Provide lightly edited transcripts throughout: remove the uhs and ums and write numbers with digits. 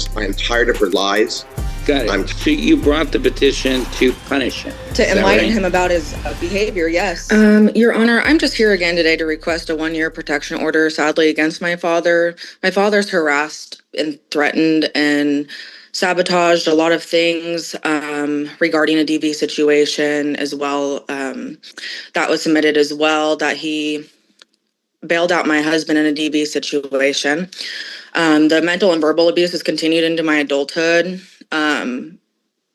because I'm tired of her lies. Got it. So you brought the petition to punish him. To enlighten him about his behavior, yes. Your Honor, I'm just here again today to request a 1-year protection order, sadly, against my father. My father's harassed and threatened and sabotaged a lot of things regarding a DV situation as well. That was submitted as well, that he bailed out my husband in a DV situation. The mental and verbal abuse has continued into my adulthood,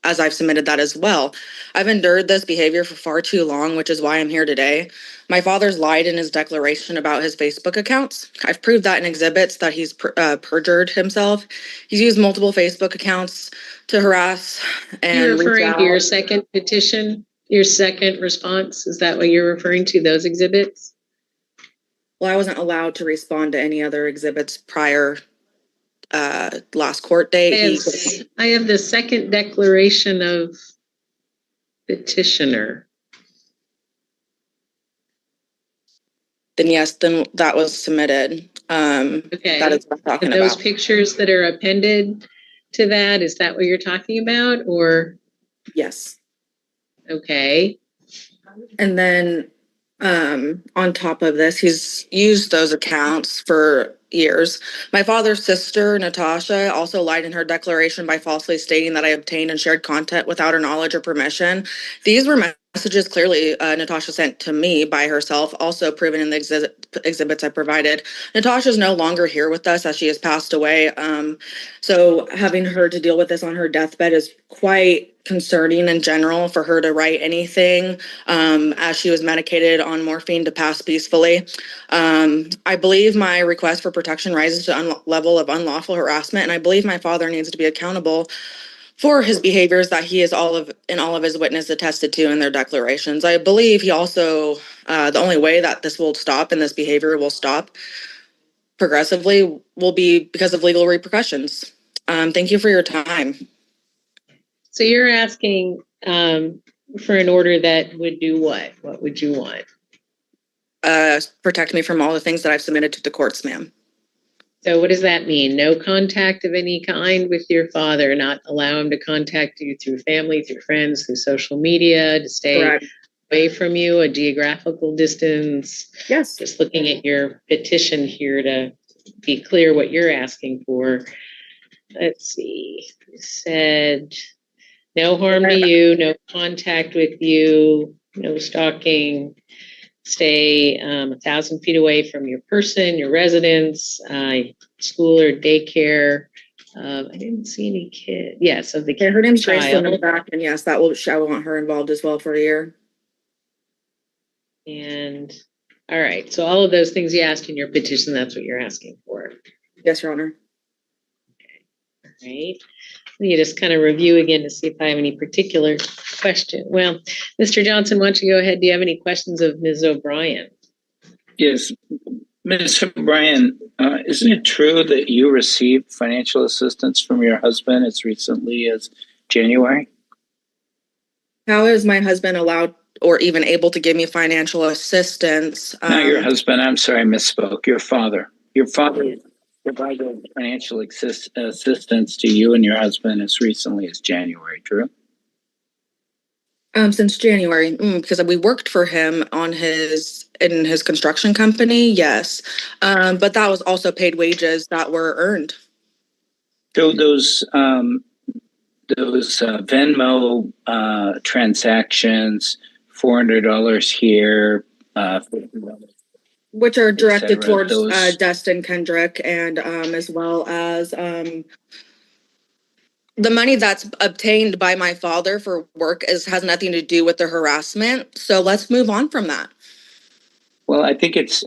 as I've submitted that as well. I've endured this behavior for far too long, which is why I'm here today. My father's lied in his declaration about his Facebook accounts. I've proved that in exhibits that he's perjured himself. He's used multiple Facebook accounts to harass and You're referring to your second petition, your second response? Is that what you're referring to, those exhibits? Well, I wasn't allowed to respond to any other exhibits prior last court date. I have the second declaration of petitioner. Then yes, then that was submitted. Okay. That is what I'm talking those about. Pictures that are appended to that, is that what you're talking about, or? Yes. Okay. And then on top of this, he's used those accounts for years. My father's sister, Natasha, also lied in her declaration by falsely stating that I obtained and shared content without her knowledge or permission. These were messages clearly Natasha sent to me by herself, also proven in the exhibits I provided. Natasha's no longer here with us as she has passed away. So having her to deal with this on her deathbed is quite concerning in general for her to write anything as she was medicated on morphine to pass peacefully. I believe my request for protection rises to a level of unlawful harassment, and I believe my father needs to be accountable for his behaviors that he is all of his witnesses attested to in their declarations. I believe he also, the only way that this will stop and this behavior will stop progressively will be because of legal repercussions. Thank you for your time. So you're asking for an order that would do what? What would you want? Protect me from all the things that I've submitted to the courts, ma'am. So what does that mean? No contact of any kind with your father, not allow him to contact you through family, through friends, through social media, to stay Correct. away from you, a geographical distance? Yes. Just looking at your petition here to be clear what you're asking for. Let's see. You said no harm to you, no contact with you, no stalking. Stay 1,000 feet away from your person, your residence, school or daycare. I didn't see any kid. Yes, of the Yeah, her name's Grace child. in the back, and yes, I want her involved as well for a year. And all right, so all of those things you asked in your petition, that's what you're asking for. Yes, Your Honor. Okay, all right. Let me just kind of review again to see if I have any particular question. Well, Mr. Johnson, why don't you go ahead? Do you have any questions of Ms. O'Brien? Yes. Ms. O'Brien, isn't it true that you received financial assistance from your husband as recently as January? How is my husband allowed or even able to give me financial assistance? Not your husband. I'm sorry, I misspoke. Your father. Your father provided financial assistance to you and your husband as recently as January, true? Since January, because we worked for him in his construction company, yes. But that was also paid wages that were earned. So those Venmo transactions, $400 here, $50 which are directed towards Destin Kendrick, and as well as the money that's obtained by my father for work has nothing to do with the harassment. So let's move on from that. Well, I think it's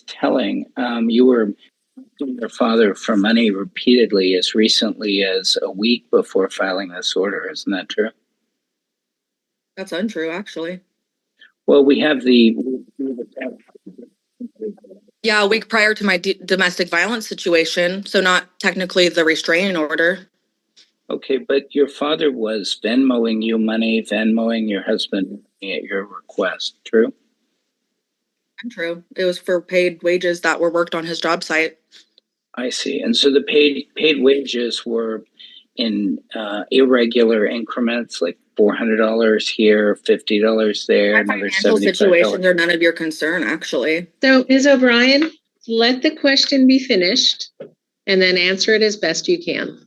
telling. You were asking your father for money repeatedly as recently as a week before filing this order. Isn't that true? That's untrue, actually. Well, we have Yeah, a week prior to my domestic violence situation, so not technically the restraining order. Okay, but your father was Venmoing you money, Venmoing your husband at your request, true? Untrue. It was for paid wages that were worked on his job site. I see. And so the paid wages were in irregular increments, like $400 here, $50 there, My another financial $75. situations are none of your concern, actually. So Ms. O'Brien, let the question be finished and then answer it as best you can.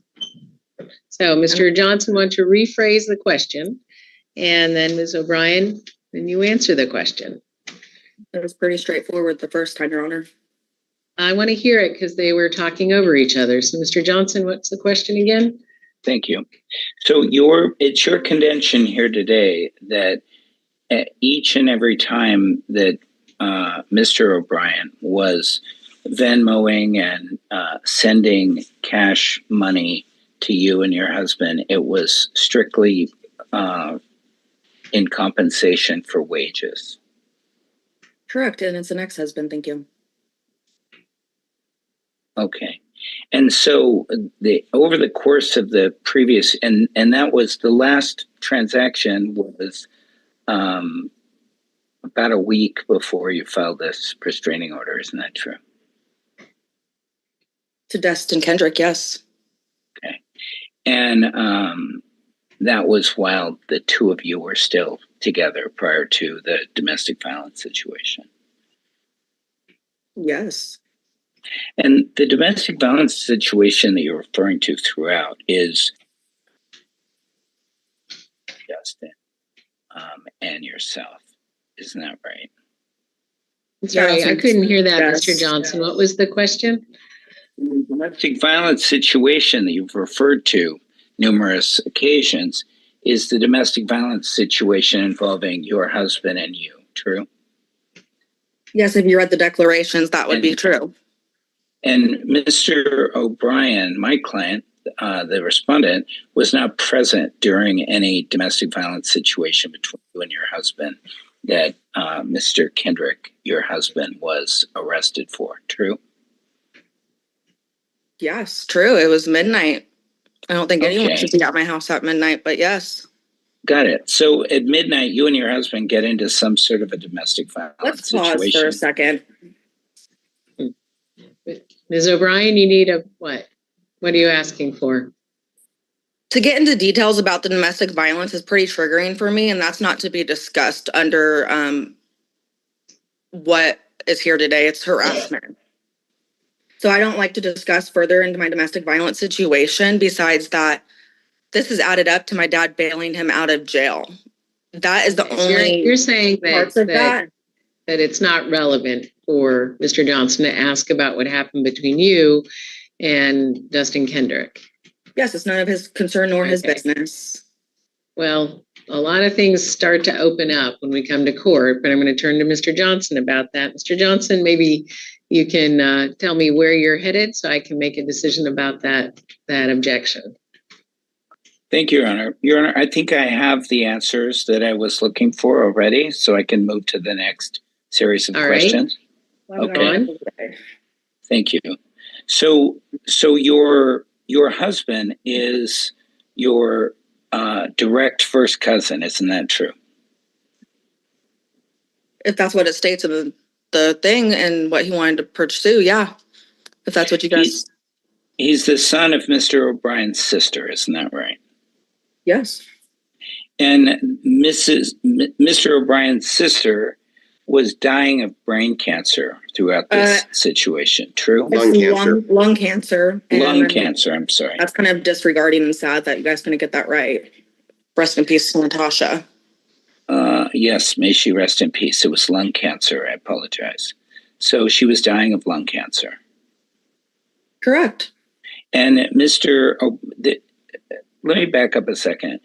So Mr. Johnson wants to rephrase the question, and then Ms. O'Brien, then you answer the question. It was pretty straightforward the first time, Your Honor. I want to hear it because they were talking over each other. So Mr. Johnson, what's the question again? Thank you. So it's your contention here today that each and every time that Mr. O'Brien was Venmoing and sending cash money to you and your husband, it was strictly in compensation for wages. Correct, and it's an ex-husband, thank you. Okay. And so over the course of the previous, and that was the last transaction was about a week before you filed this restraining order, isn't that true? To Destin Kendrick, yes. Okay. And that was while the two of you were still together prior to the domestic violence situation. Yes. And the domestic violence situation that you're referring to throughout is Justin and yourself. Isn't that right? Sorry, I couldn't hear that, Yes. Mr. Johnson. What was the question? The domestic violence situation that you've referred to numerous occasions is the domestic violence situation involving your husband and you, true? Yes, if you read the declarations, that would be true. And Mr. O'Brien, my client, the respondent, was not present during any domestic violence situation between you and your husband that Mr. Kendrick, your husband, was arrested for, true? Yes, true. It was midnight. I don't think anyone Okay. should be at my house at midnight, but yes. Got it. So at midnight, you and your husband get into some sort of a domestic violence Let's situation. pause for a second. Ms. O'Brien, you need a what? What are you asking for? To get into details about the domestic violence is pretty triggering for me, and that's not to be discussed under what is here today. It's harassment. So I don't like to discuss further into my domestic violence situation. Besides that, this is added up to my dad bailing him out of jail. That is the only You're saying parts of that. That it's not relevant for Mr. Johnson to ask about what happened between you and Dustin Kendrick. Yes, it's none of his concern nor his Okay. business. Well, a lot of things start to open up when we come to court, but I'm going to turn to Mr. Johnson about that. Mr. Johnson, maybe you can tell me where you're headed so I can make a decision about that objection. Thank you, Your Honor. Your Honor, I think I have the answers that I was looking for already, so I can move to the next series of All right. questions. Okay. Okay. Thank you. So your husband is your direct first cousin, isn't that true? If that's what it states in the thing and what he wanted to pursue, yeah. If that's what you guys... He's the son of Mr. O'Brien's sister, isn't that right? Yes. And Mr. O'Brien's sister was dying of brain cancer throughout this situation, true? Lung cancer. Lung cancer. Lung cancer, I'm sorry. That's kind of disregarding and sad that you guys couldn't get that right. Rest in peace, Natasha. Yes, may she rest in peace. It was lung cancer. I apologize. So she was dying of lung cancer. Correct. And let me back up a second.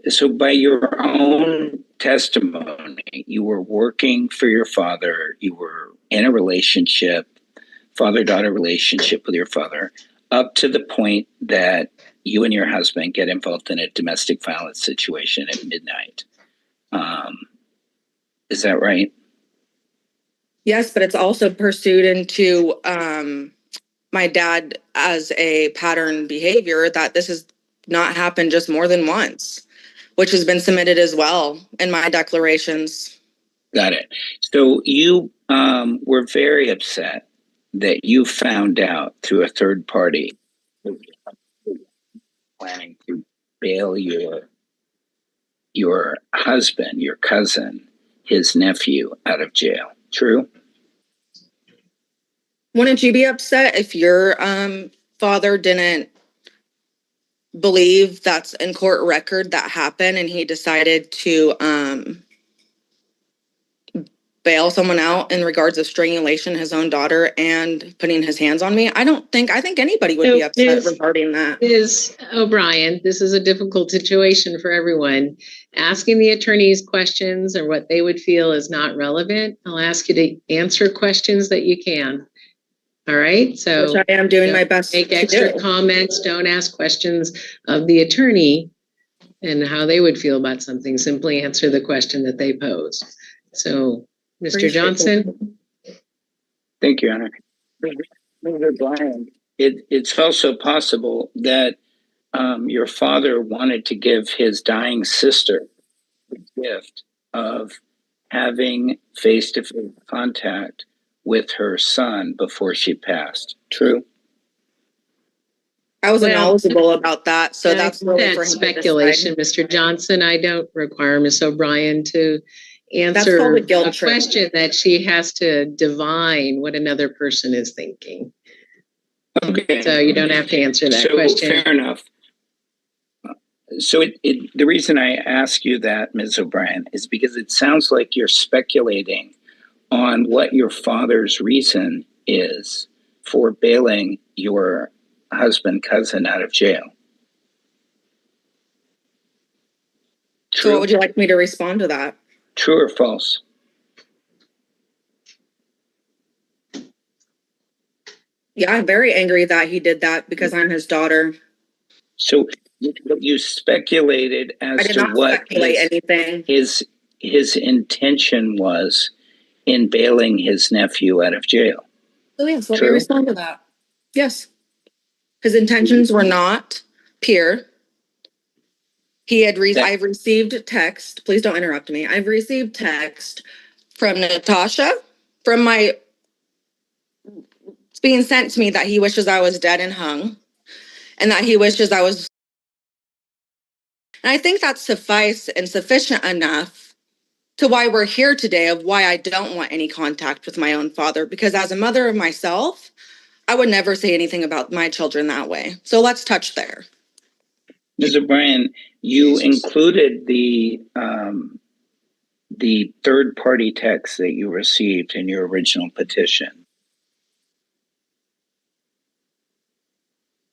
So by your own testimony, you were working for your father. You were in a relationship, father-daughter relationship with your father, up to the point that you and your husband get involved in a domestic violence situation at midnight. Is that right? Yes, but it's also pursued into my dad as a pattern behavior that this has not happened just more than once, which has been submitted as well in my declarations. Got it. So you were very upset that you found out through a third party planning to bail your husband, your cousin, his nephew out of jail. True? Wouldn't you be upset if your father didn't believe that's in court record that happened and he decided to bail someone out in regards of strangulation, his own daughter, and putting his hands on me? I think anybody would be upset regarding that. Ms. O'Brien, this is a difficult situation for everyone. Asking the attorneys questions or what they would feel is not relevant. I'll ask you to answer questions that you can. All right, so which I am doing my best make to extra do. comments. Don't ask questions of the attorney and how they would feel about something. Simply answer the question that they pose. So, Mr. Johnson. Thank you, Honor. It's also possible that your father wanted to give his dying sister the gift of having face-to-face contact with her son before she passed. True? I wasn't knowledgeable about that, so that's really for him speculation, to decide. Mr. Johnson. I don't require Ms. O'Brien to answer a question that she has to divine what another person is thinking. Okay. So you don't have to answer that question. Fair enough. So the reason I ask you that, Ms. O'Brien, is because it sounds like you're speculating on what your father's reason is for bailing your cousin out of jail. True? So what would you like me to respond to that? True or false? Yeah, I'm very angry that he did that because I'm his daughter. So you speculated as to what his intention was in bailing his nephew out of jail. Oh yes, let me respond to that. Yes. His intentions were not pure. I've received text. Please don't interrupt me. I've received text from Natasha, it's being sent to me that he wishes I was dead and hung, and that he wishes I was. And I think that's sufficient enough to why we're here today, of why I don't want any contact with my own father, because as a mother of myself, I would never say anything about my children that way. So let's touch there. Ms. O'Brien, you included the third-party text that you received in your original petition.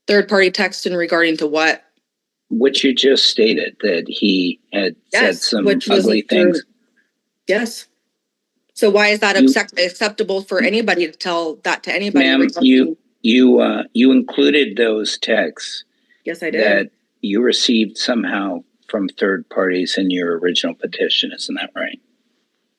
Third-party text in regarding to what? What you just stated, that he had said some ugly things. Yes. So why is that acceptable for anybody to tell that to anybody? Ma'am, you included those texts. Yes, I did. That you received somehow from third parties in your original petition. Isn't that right?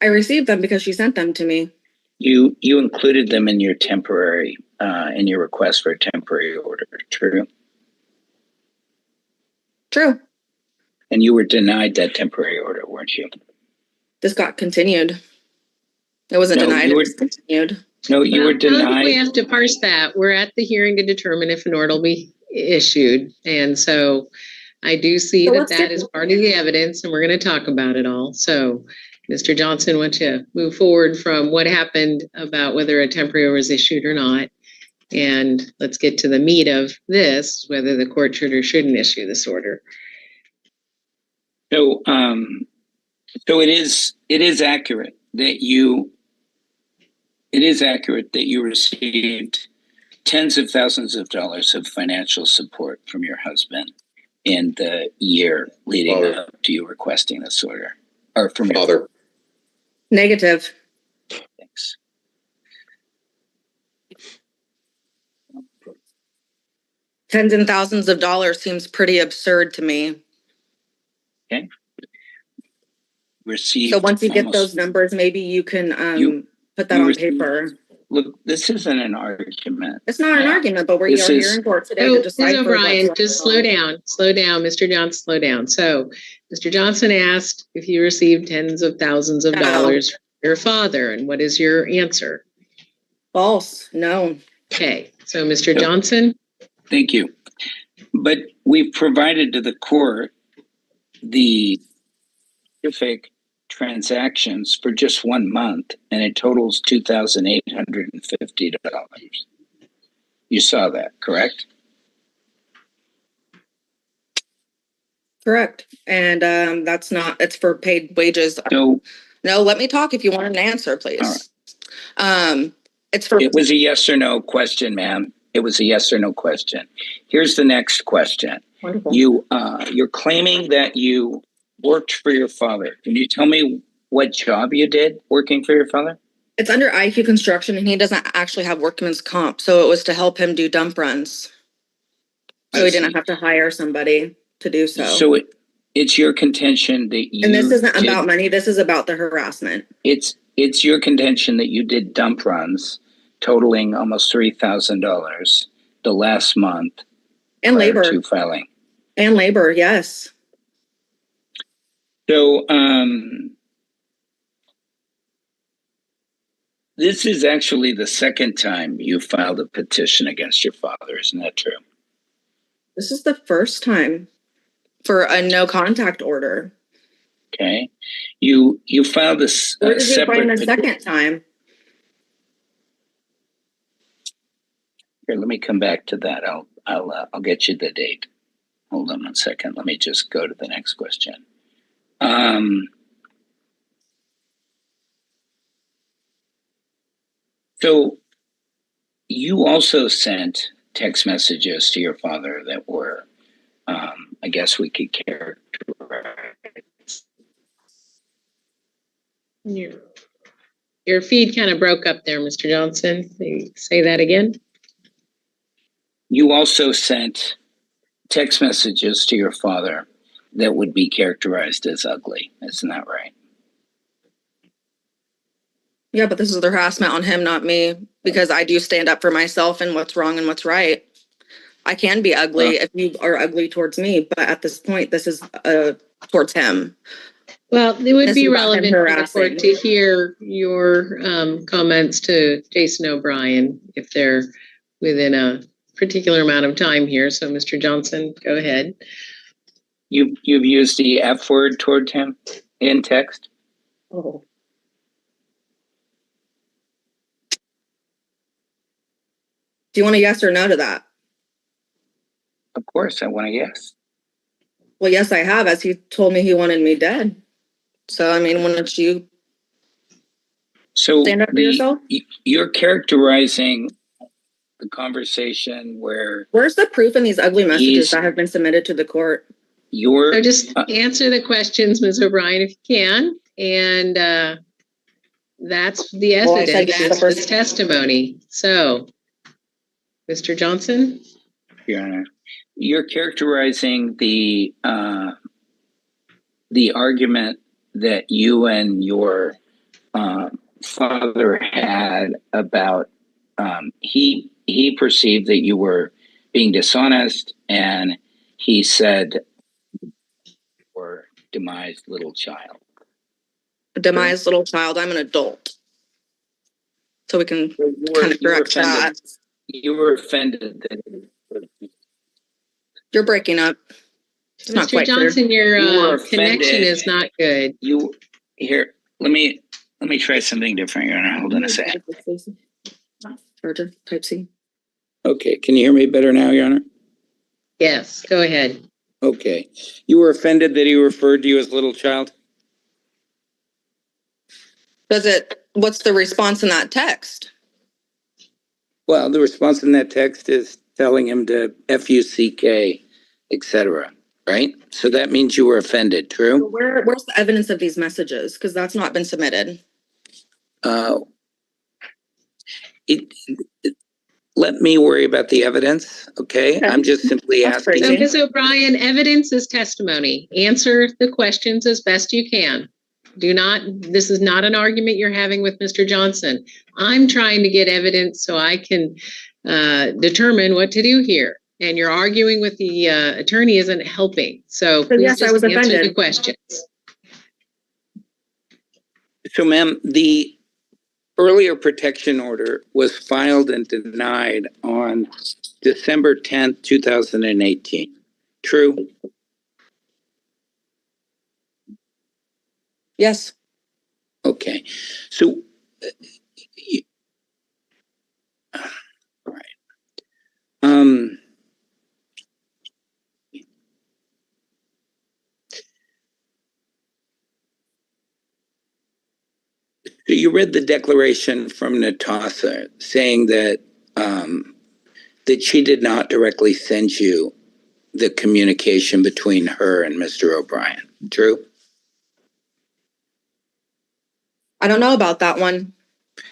I received them because she sent them to me. You included them in your in your request for a temporary order. True? True. And you were denied that temporary order, weren't you? This got continued. It wasn't denied, it was continued. No, you were denied. We have to parse that. We're at the hearing to determine if an order will be issued. And so I do see that is part of the evidence, and we're going to talk about it all. So, Mr. Johnson, why don't you move forward from what happened about whether a temporary order was issued or not. And let's get to the meat of this, whether the court should or shouldn't issue this order. So, it is accurate that you received tens of thousands of dollars of financial support from your husband in the year leading up to you requesting this order, or from your father. Negative. Thanks. Tens and thousands of dollars seems pretty absurd to me. Okay. Received. So once you get those numbers, maybe you can put that on paper. Look, this isn't an argument. It's not an argument, but we are here in court today to decide. O'Brien, just slow down, Mr. Johnson, slow down. So, Mr. Johnson asked if you received tens of thousands of dollars from your father, and what is your answer? False. No. Okay, so Mr. Johnson? Thank you. But we've provided to the court the specific transactions for just 1 month, and it totals $2,850. You saw that, correct? Correct. And that's not, it's for paid wages. So No, let me talk if you want an answer, please. It's for, it was a yes or no question, ma'am. It was a yes or no question. Here's the next question. wonderful. You're claiming that you worked for your father. Can you tell me what job you did working for your father? It's under IQ construction and he doesn't actually have workman's comp. So it was to help him do dump runs. So I he didn't see. have to hire somebody to do so. So it's your contention that you And this isn't did, about money. This is about the harassment. it's your contention that you did dump runs totaling almost $3,000 the last month And prior labor. to filing. And labor, yes. So this is actually the second time you filed a petition against your father, isn't that true? This is the first time for a no contact order. Okay. You filed this Where did you find the separate second time? Here, let me come back to that. I'll get you the date. Hold on 1 second. Let me just go to the next question. So you also sent text messages to your father that were, I guess we could characterize. Your feed kind of broke up there, Mr. Johnson. Can you say that again? You also sent text messages to your father that would be characterized as ugly. Isn't that right? Yeah, but this is the harassment on him, not me, because I do stand up for myself and what's wrong and what's right. I can be ugly if you are ugly towards me, but at this point, this is towards him. Well, it would This be is about him relevant for the harassing. court to hear your comments to Jason O'Brien if they're within a particular amount of time here. So, Mr. Johnson, go ahead. You've used the F word toward him in text. Oh. Do you want a yes or no to that? Of course, I want a yes. Well, yes, I have, as he told me he wanted me dead. So, I mean, wouldn't you So stand up for yourself? you're characterizing the conversation where Where's the proof in these ugly messages that have been submitted to the court? you're So just answer the questions, Ms. O'Brien, if you can. And that's the Well, I said evidence, yes the that's first- the testimony. So, Mr. Johnson? Your Honor, you're characterizing the argument that you and your father had about he perceived that you were being dishonest, and he said, "Or demised little child." Demised little child. I'm an adult. So we can kind of correct that. You were offended that You're breaking up. It's not Mr. quite clear. Johnson, You were your offended. connection is not good. you here. Let me try something different, Your Honor. Hold on a second. Charger, type C. Okay, can you hear me better now, Your Honor? Yes, go ahead. Okay. You were offended that he referred to you as little child? What's the response in that text? Well, the response in that text is telling him to F-U-C-K, etc. Right? So that means you were offended, true? Where's the evidence of these messages? Because that's not been submitted. Let me worry about the evidence, okay? Okay. I'm just simply That's asking. So, crazy. Ms. O'Brien, evidence is testimony. Answer the questions as best you can. This is not an argument you're having with Mr. Johnson. I'm trying to get evidence so I can determine what to do here. And you're arguing with the attorney isn't helping. So please yes, I just was answer the offended. questions. So, ma'am, the earlier protection order was filed and denied on December 10th, 2018. True? Yes. Okay. So, all right. So you read the declaration from Natasha saying that that she did not directly send you the communication between her and Mr. O'Brien. True? I don't know about that one.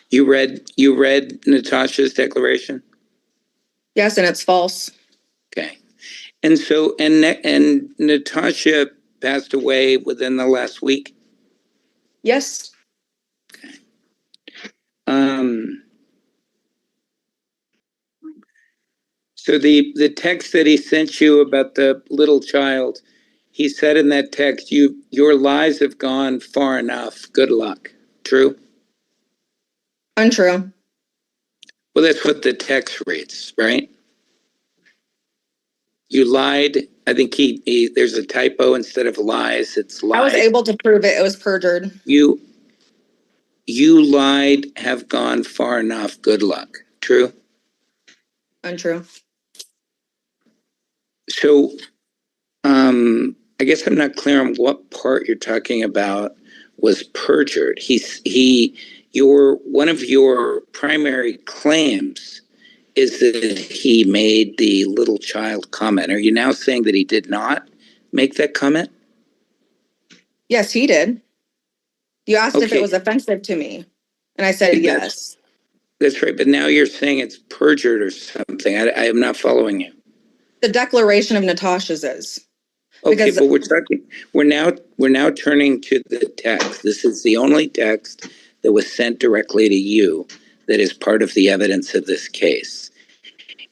You read Natasha's declaration? Yes, and it's false. Okay. And so and Natasha passed away within the last week. Yes. So the text that he sent you about the little child, he said in that text, your lies have gone far enough. Good luck. True? Untrue. Well, that's what the text reads, right? You lied. I think he there's a typo instead of lies. It's lied. I was able to prove it. It was perjured. You lied, have gone far enough. Good luck. True? Untrue. So, I guess I'm not clear on what part you're talking about was perjured. One of your primary claims is that he made the little child comment. Are you now saying that he did not make that comment? Yes, he did. You asked if Okay. it was offensive to me, and I said yes. That's right. But now you're saying it's perjured or something. I am not following you. The declaration of Natasha's is. Okay, but we're now turning to the text. This is the only text that was sent directly to you that is part of the evidence of this case.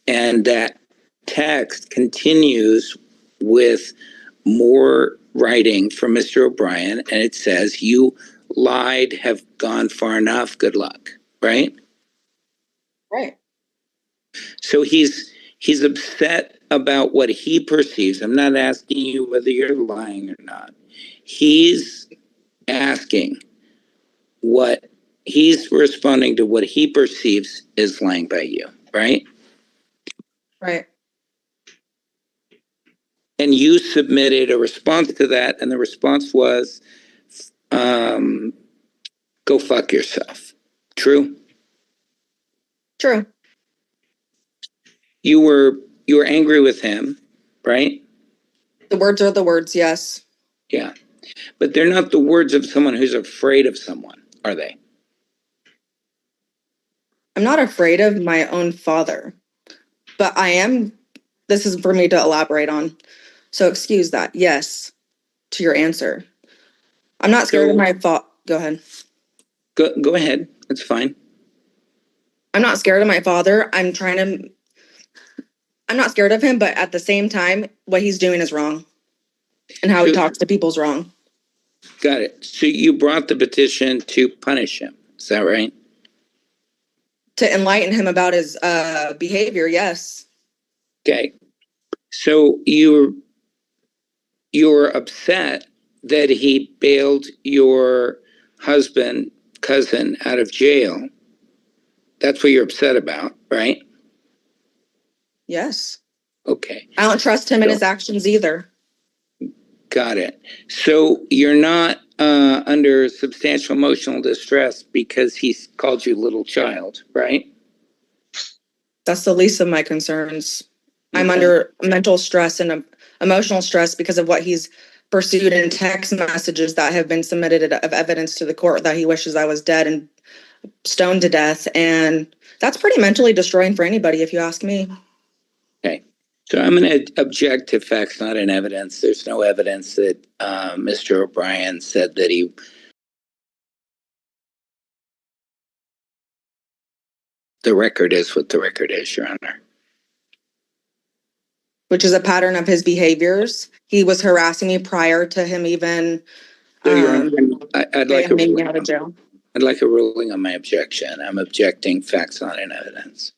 And that text continues with more writing from Mr. O'Brien, and it says, you lied, have gone far enough, good luck, right? Right. So he's upset about what he perceives. I'm not asking you whether you're lying or not. He's asking he's responding to what he perceives is lying by you, right? Right. And you submitted a response to that, and the response was, go fuck yourself. True? True. You were angry with him, right? The words are the words, yes. Yeah. But they're not the words of someone who's afraid of someone, are they? I'm not afraid of my own father, but I am. This is for me to elaborate on. So excuse that. Yes, to your answer. I'm not scared of my father. Go ahead. Go ahead. That's fine. I'm not scared of my father. I'm not scared of him, but at the same time, what he's doing is wrong. And how he talks to people is wrong. Got it. So you brought the petition to punish him. Is that right? To enlighten him about his behavior, yes. Okay. So you're upset that he bailed your cousin out of jail. That's what you're upset about, right? Yes. Okay. I don't trust him in his actions either. Got it. So you're not under substantial emotional distress because he called you little child, right? That's the least of my concerns. Okay. I'm under mental stress and emotional stress because of what he's pursued in text messages that have been submitted of evidence to the court that he wishes I was dead and stoned to death. And that's pretty mentally destroying for anybody, if you ask me. Okay. So I'm going to object to facts not in evidence. There's no evidence that Mr. O'Brien said that he... The record is what the record is, Your Honor. Which is a pattern of his behaviors. He was harassing me prior to him even So Your Honor, I'd like a me ruling out of jail. I'd like a ruling on my objection. I'm objecting facts not in evidence.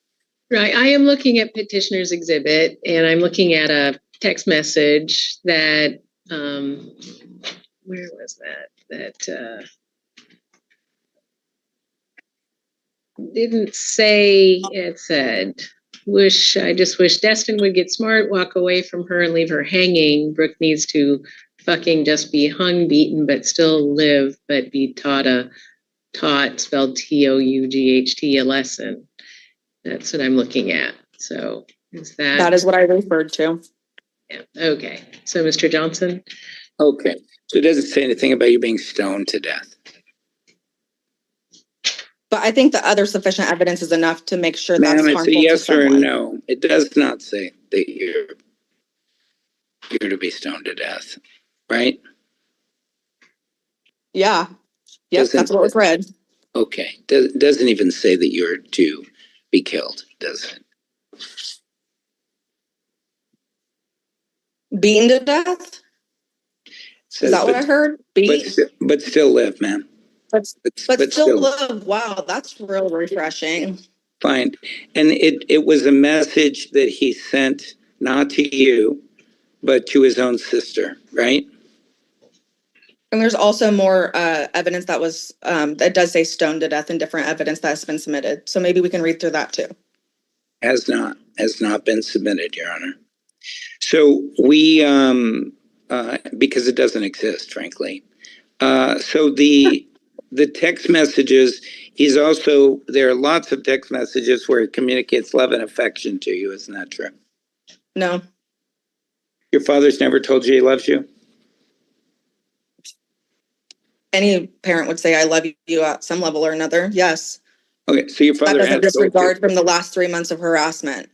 Right, I am looking at petitioner's exhibit and I'm looking at a text message that, where was that? Didn't say, it said, I just wish Destin would get smart, walk away from her and leave her hanging. Brooke needs to fucking just be hung, beaten, but still live, but be taught, spelled TOUGHT, a lesson. That's what I'm looking at. So is that? That is what I referred to. Yeah. Okay. So Mr. Johnson? Okay. So it doesn't say anything about you being stoned to death. But I think the other sufficient evidence is enough to make sure that's Ma'am, it's harmful a yes to or a someone. no. It does not say that you're to be stoned to death, right? Yeah. Yep, Doesn't- that's what was read. Okay. Doesn't even say that you're to be killed, does it? Beaten to death? Is that what I heard? Beat? But still live, ma'am. But still live. Wow, that's real refreshing. Fine. And it was a message that he sent not to you, but to his own sister, right? And there's also more evidence that was that does say stoned to death and different evidence that has been submitted. So maybe we can read through that too. Has not been submitted, Your Honor. So we because it doesn't exist, frankly. So the text messages, there are lots of text messages where he communicates love and affection to you. Isn't that true? No. Your father's never told you he loves you? Any parent would say I love you at some level or another. Yes. Okay, so your father that doesn't has disregard from the last 3 months of harassment.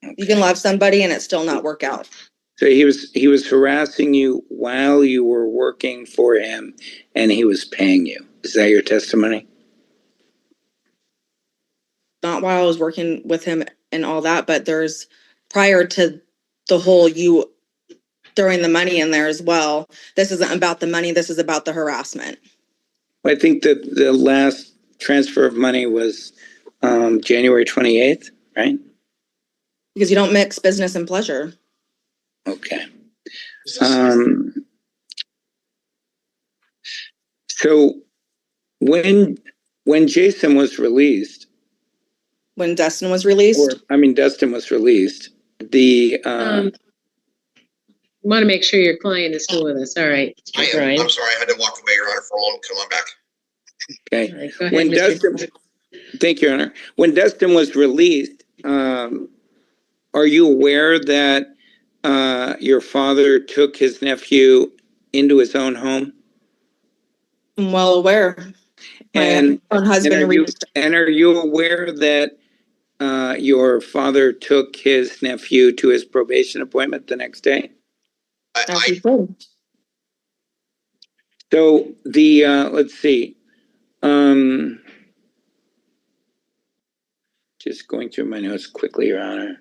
Okay. You can love somebody and it still not work out. So he was harassing you while you were working for him and he was paying you. Is that your testimony? Not while I was working with him and all that, but there's prior to the whole you throwing the money in there as well. This isn't about the money. This is about the harassment. I think that the last transfer of money was January 28th, right? Because you don't mix business and pleasure. Okay. So when Jason was released, when Destin was released, Destin was released. The want to make sure your client is still with us. All right. I am. Brian. I'm sorry. I had to walk away, Your Honor, for a moment. Come on back. Okay. Right, go ahead, Mr. Thank you, Your Honor. When Destin was released, are you aware that your father took his nephew into his own home? I'm well aware. My own husband and are you aware that your father took his nephew to his probation appointment the next day? So the let's see. Just going through my notes quickly, Your Honor.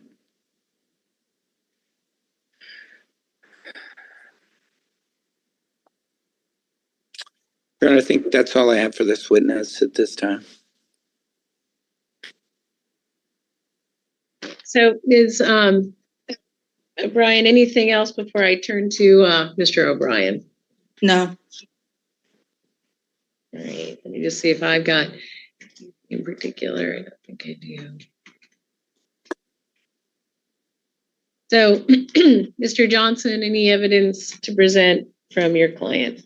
Your Honor, I think that's all I have for this witness at this time. So is Brian, anything else before I turn to Mr. O'Brien? No. All right, let me just see if I've got in particular. I don't think I do. So, Mr. Johnson, any evidence to present from your client?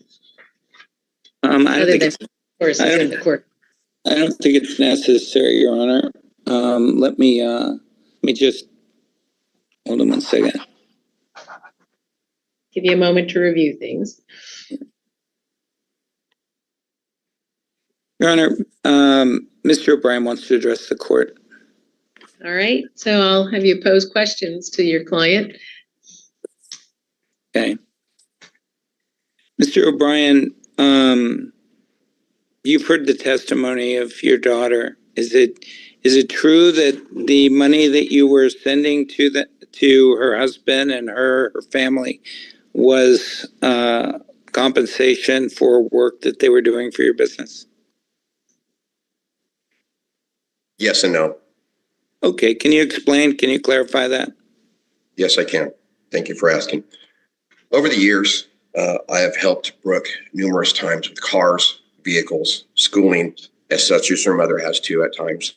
I don't think it's necessary, Your Honor. Let me just hold on one second. Give you a moment to review things. Your Honor, Mr. O'Brien wants to address the court. All right, so I'll have you pose questions to your client. Okay. Mr. O'Brien, you've heard the testimony of your daughter. Is it true that the money that you were sending to her husband and her family was compensation for work that they were doing for your business? Yes and no. Okay, can you clarify that? Yes, I can. Thank you for asking. Over the years, I have helped Brooke numerous times with cars, vehicles, schooling, as such as her mother has too at times.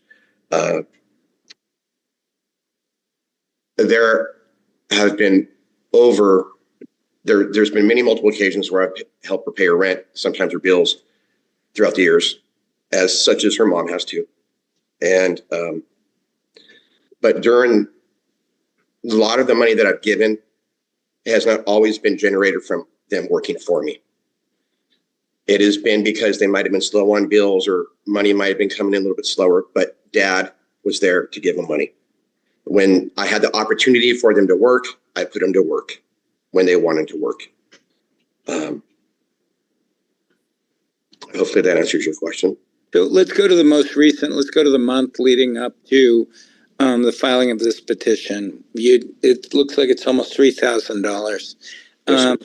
There has been there's been multiple occasions where I've helped her pay her rent, sometimes her bills throughout the years, as such as her mom has too. And but during a lot of the money that I've given has not always been generated from them working for me. It has been because they might have been slow on bills or money might have been coming in a little bit slower, but Dad was there to give them money. When I had the opportunity for them to work, I put them to work when they wanted to work. Hopefully that answers your question. So let's go to the most recent, let's go to the month leading up to the filing of this petition. It looks like it's almost $3,000.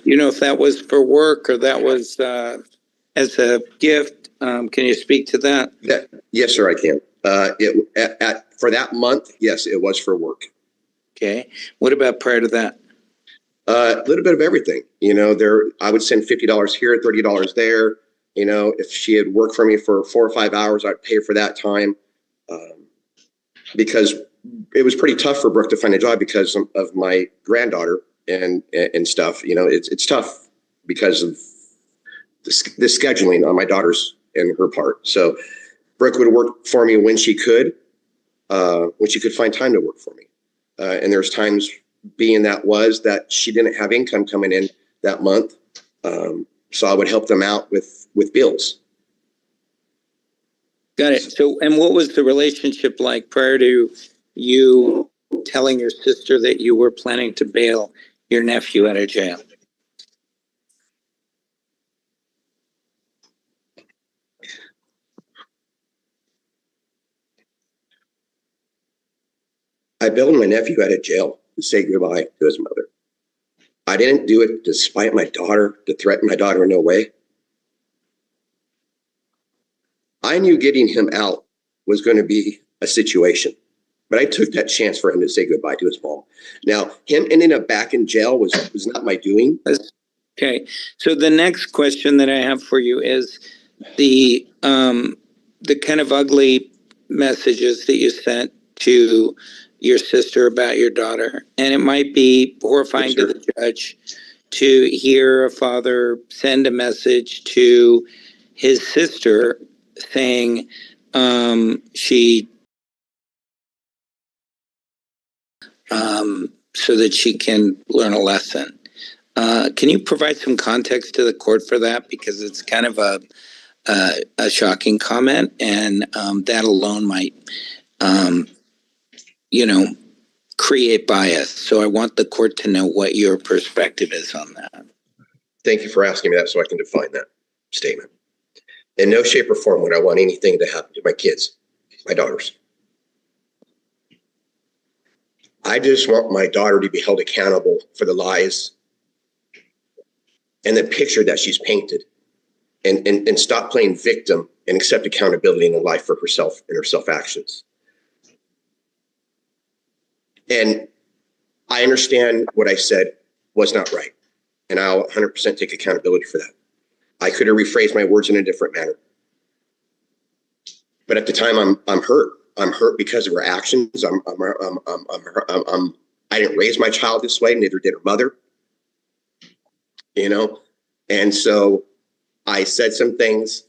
You know if that was for work or that was as a gift? Can you speak to that? Yes, sir, I can. For that month, yes, it was for work. Okay. What about prior to that? A little bit of everything. You know, I would send $50 here, $30 there. You know, if she had worked for me for 4 or 5 hours, I'd pay for that time. Because it was pretty tough for Brooke to find a job because of my granddaughter and stuff. You know, it's tough because of the scheduling on my daughter's and her part. So Brooke would work for me when she could find time to work for me. And there's times being that she didn't have income coming in that month. So I would help them out with bills. Got it. So, and what was the relationship like prior to you telling your sister that you were planning to bail your nephew out of jail? I bailed my nephew out of jail to say goodbye to his mother. I didn't do it despite my daughter, to threaten my daughter in no way. I knew getting him out was going to be a situation, but I took that chance for him to say goodbye to his mom. Now, him ending up back in jail was not my doing. Okay. So the next question that I have for you is the kind of ugly messages that you sent to your sister about your daughter. And it might be horrifying to the judge to hear a father send a message to his sister saying she so that she can learn a lesson. Can you provide some context to the court for that? Because it's kind of a shocking comment, and that alone might, create bias. So I want the court to know what your perspective is on that. Thank you for asking me that so I can define that statement. In no shape or form would I want anything to happen to my kids, my daughters. I just want my daughter to be held accountable for the lies and the picture that she's painted, and stop playing victim and accept accountability in her life for herself and her self-actions. And I understand what I said was not right, and I'll 100% take accountability for that. I could have rephrased my words in a different manner. But at the time, I'm hurt. I'm hurt because of her actions. I didn't raise my child this way, neither did her mother. You know, and so I said some things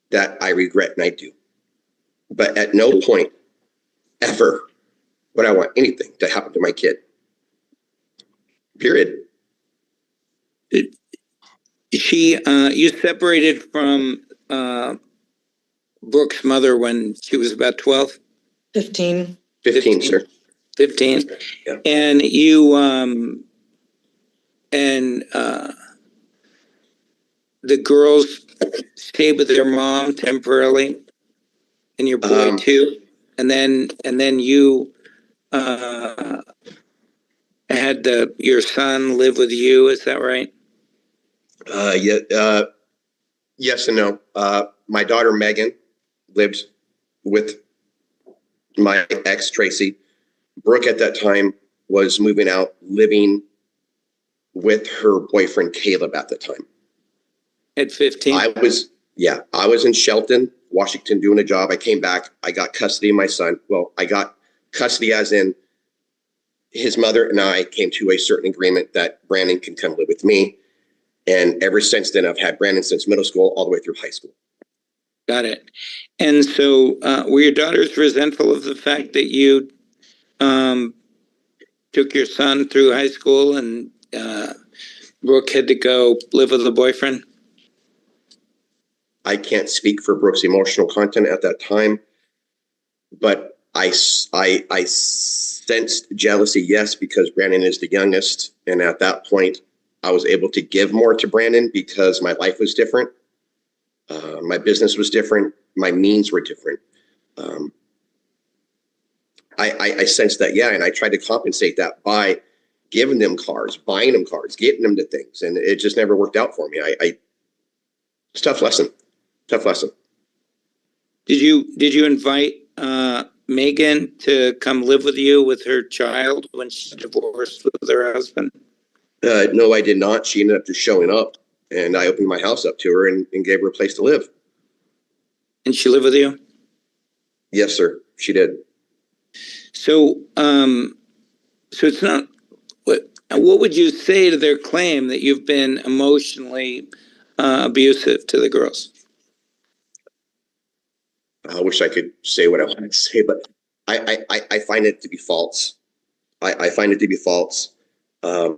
that I regret, and I do. But at no point ever would I want anything to happen to my kid. Period. You separated from Brooke's mother when she was about 12? 15. 15, sir. 15. Yeah. And you the girls stayed with their mom temporarily, and your boy too, and then you had your son live with you. Is that right? Yes and no. My daughter Megan lived with my ex Tracy. Brooke at that time was moving out, living with her boyfriend Caleb at the time. At 15? I was in Shelton, Washington doing a job. I came back. I got custody of my son. Well, I got custody as in his mother and I came to a certain agreement that Brandon can come live with me. And ever since then, I've had Brandon since middle school all the way through high school. Got it. And so were your daughters resentful of the fact that you took your son through high school and Brooke had to go live with a boyfriend? I can't speak for Brooke's emotional content at that time, but I sensed jealousy, yes, because Brandon is the youngest. And at that point, I was able to give more to Brandon because my life was different. My business was different. My means were different. I sensed that, yeah, and I tried to compensate that by giving them cars, buying them cars, getting them to things, and it just never worked out for me. It's a tough lesson. Tough lesson. Did you invite Megan to come live with you with her child when she divorced with her husband? No, I did not. She ended up just showing up, and I opened my house up to her and gave her a place to live. And she lived with you? Yes, sir. She did. So, so it's not. What would you say to their claim that you've been emotionally abusive to the girls? I wish I could say what I want to say, but I find it to be false. I find it to be false. Not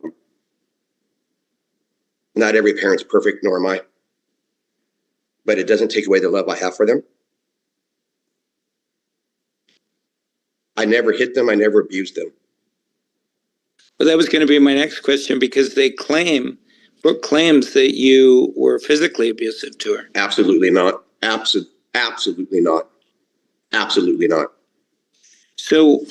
every parent's perfect, nor am I. But it doesn't take away the love I have for them. I never hit them. I never abused them. Well, that was going to be my next question because Brooke claims that you were physically abusive to her. Absolutely not. Absolutely not. Absolutely not. So,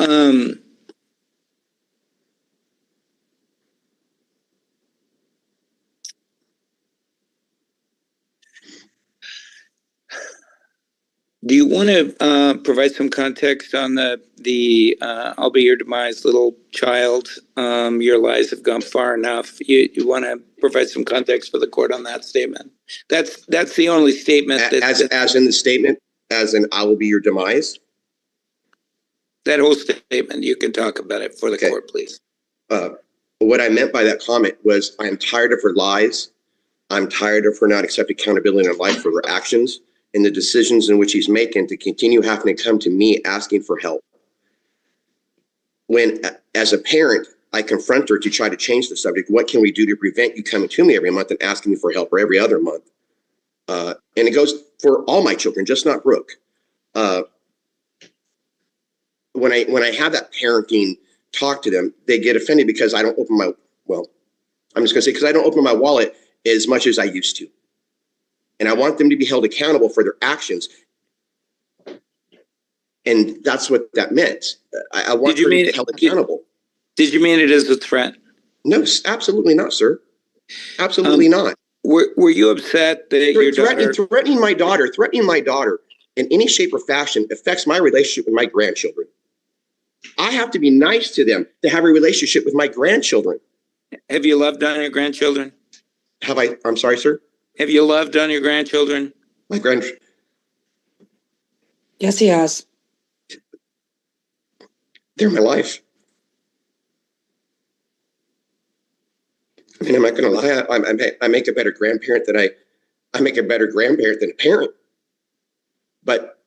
do you want to provide some context on the I'll be your demise, little child? Your lies have gone far enough. You want to provide some context for the court on that statement? That's the only statement as in the statement, as in I will be your demise. That whole statement, you can talk about it for the court, please. What I meant by that comment was I'm tired of her lies. I'm tired of her not accepting accountability in her life for her actions and the decisions in which he's making to continue having to come to me asking for help. When, as a parent, I confront her to try to change the subject. What can we do to prevent you coming to me every month and asking me for help, or every other month? And it goes for all my children, just not Brooke. When I have that parenting talk to them, they get offended because I don't open my, well, I'm just going to say, because I don't open my wallet as much as I used to. And I want them to be held accountable for their actions. And that's what that meant. I want them to be held accountable. Did you mean it as a threat? No, absolutely not, sir. Absolutely not. Were you upset that your daughter... Threatening my daughter in any shape or fashion affects my relationship with my grandchildren. I have to be nice to them to have a relationship with my grandchildren. Have you loved on your grandchildren? Have I? I'm sorry, sir? Have you loved on your grandchildren? My grandchildren? Yes, he has. They're my life. I mean, I'm not going to lie. I make a better grandparent than I make a better grandparent than a parent. But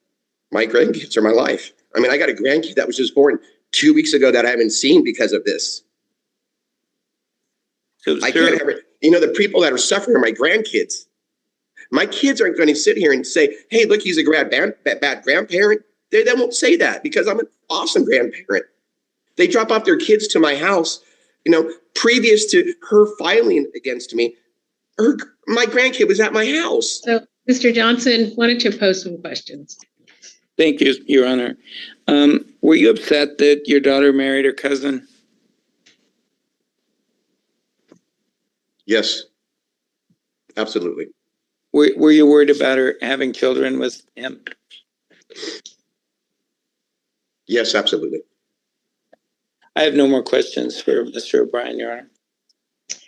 my grandkids are my life. I mean, I got a grandkid that was just born 2 weeks ago that I haven't seen because of this. So, I can't ever, the people that are suffering are my grandkids. My kids aren't going to sit here and say, hey, look, he's a bad grandparent. They won't say that because I'm an awesome grandparent. They drop off their kids to my house, previous to her filing against me. My grandkid was at my house. So, Mr. Johnson, why don't you pose some questions? Thank you, Your Honor. Were you upset that your daughter married her cousin? Yes. Absolutely. Were you worried about her having children with him? Yes, absolutely. I have no more questions for Mr. O'Brien, Your Honor.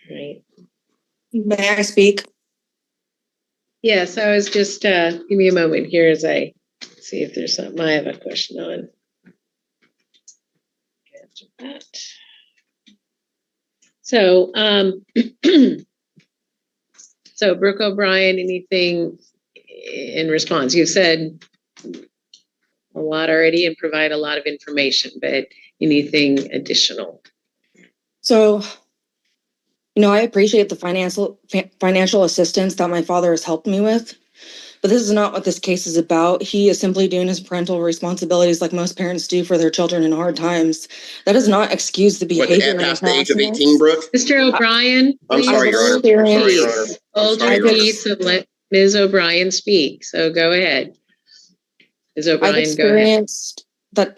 Right. May I speak? Yes, I was just, give me a moment here as I see if there's something I have a question on. Answer that. So, so Brooke O'Brien, anything in response? You said a lot already and provide a lot of information, but anything additional? So, I appreciate the financial assistance that my father has helped me with, but this is not what this case is about. He is simply doing his parental responsibilities like most parents do for their children in hard times. That does not excuse the What, behavior. past the age of 18, Brooke? Mr. O'Brien, I'm sorry, Your Honor. I'm sorry, Your Honor. Hold your peace and let Ms. O'Brien speak. So go ahead. Ms. I've O'Brien, go ahead. experienced that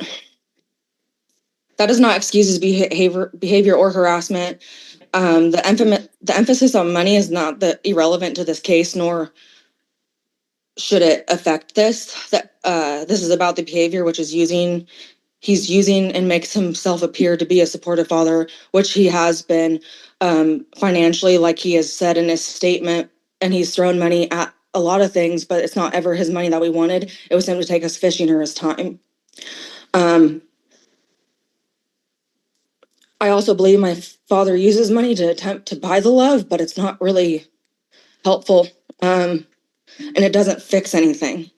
does not excuse his behavior or harassment. The emphasis on money is not irrelevant to this case, nor should it affect this. This is about the behavior, which is he's using and makes himself appear to be a supportive father, which he has been financially, like he has said in his statement, and he's thrown money at a lot of things, but it's not ever his money that we wanted. It was him to take us fishing or his time. I also believe my father uses money to attempt to buy the love, but it's not really helpful, and it doesn't fix anything.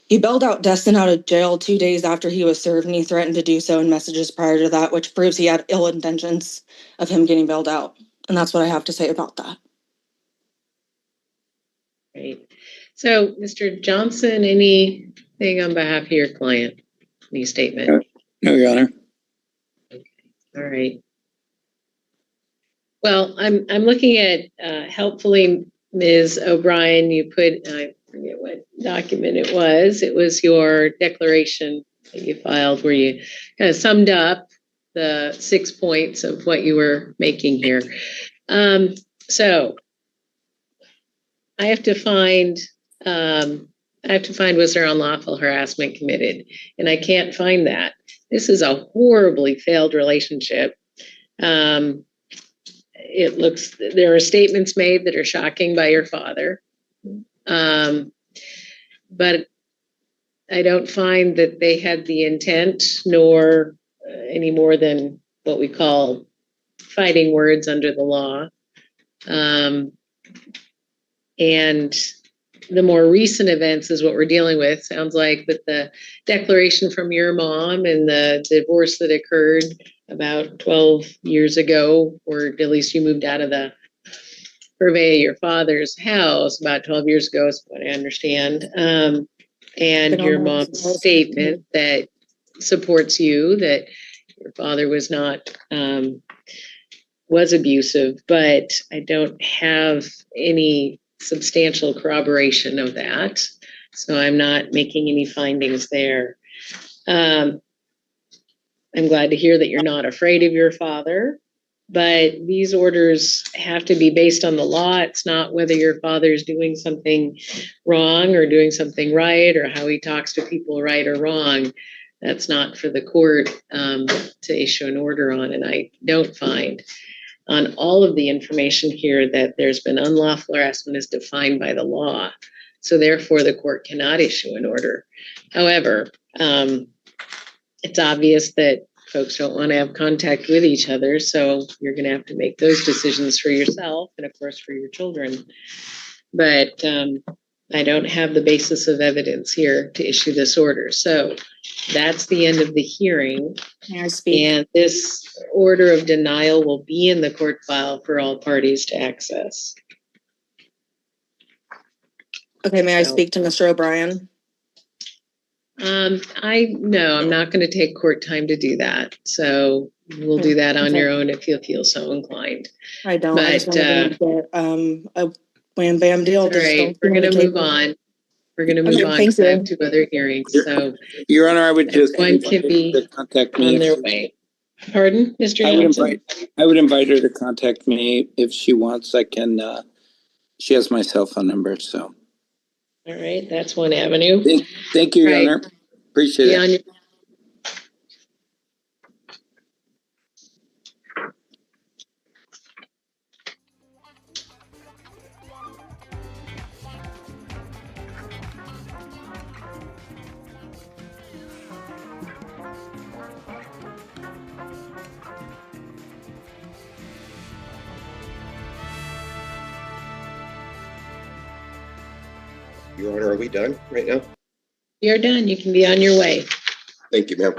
He bailed out Destin out of jail 2 days after he was served, and he threatened to do so in messages prior to that, which proves he had ill intentions of him getting bailed out. And that's what I have to say about that. Great. So, Mr. Johnson, anything on behalf of your client? Any statement? No, Your Honor. All right. Well, I'm looking at helpfully, Ms. O'Brien, you put, I forget what document it was. It was your declaration that you filed where you kind of summed up the 6 points of what you were making here. So I have to find was there unlawful harassment committed? And I can't find that. This is a horribly failed relationship. It looks, there are statements made that are shocking by your father. But I don't find that they had the intent nor any more than what we call fighting words under the law. And the more recent events is what we're dealing with. Sounds like with the declaration from your mom and the divorce that occurred about 12 years ago, or at least you moved out of the purvey of your father's house about 12 years ago, is what I understand. And your mom's statement that supports you, that your father was not, was abusive, but I don't have any substantial corroboration of that. So I'm not making any findings there. I'm glad to hear that you're not afraid of your father, but these orders have to be based on the law. It's not whether your father's doing something wrong or doing something right, or how he talks to people right or wrong. That's not for the court to issue an order on. And I don't find on all of the information here that there's been unlawful harassment as defined by the law. So therefore the court cannot issue an order. However, it's obvious that folks don't want to have contact with each other. So you're going to have to make those decisions for yourself and of course for your children. But I don't have the basis of evidence here to issue this order. So that's the end of the hearing. May I speak? And this order of denial will be in the court file for all parties to access. Okay, may I speak to Mr. O'Brien? No, I'm not going to take court time to do that. So we'll do that on your own if you feel so inclined. I don't. But, I just wanted to get a wham bam deal. All right, we're going to move on. We're going to move on because I have 2 other hearings. So, Your Honor, I would just one can be to contact on me. their way. Pardon, Mr. Johnson? I would invite her to contact me if she wants. I can She has my cell phone number, so. All right, that's one avenue. Thank you, Your Right. Honor. Appreciate Be it. on your Your Honor, are we done right now? You're done. You can be on your way. Thank you, ma'am.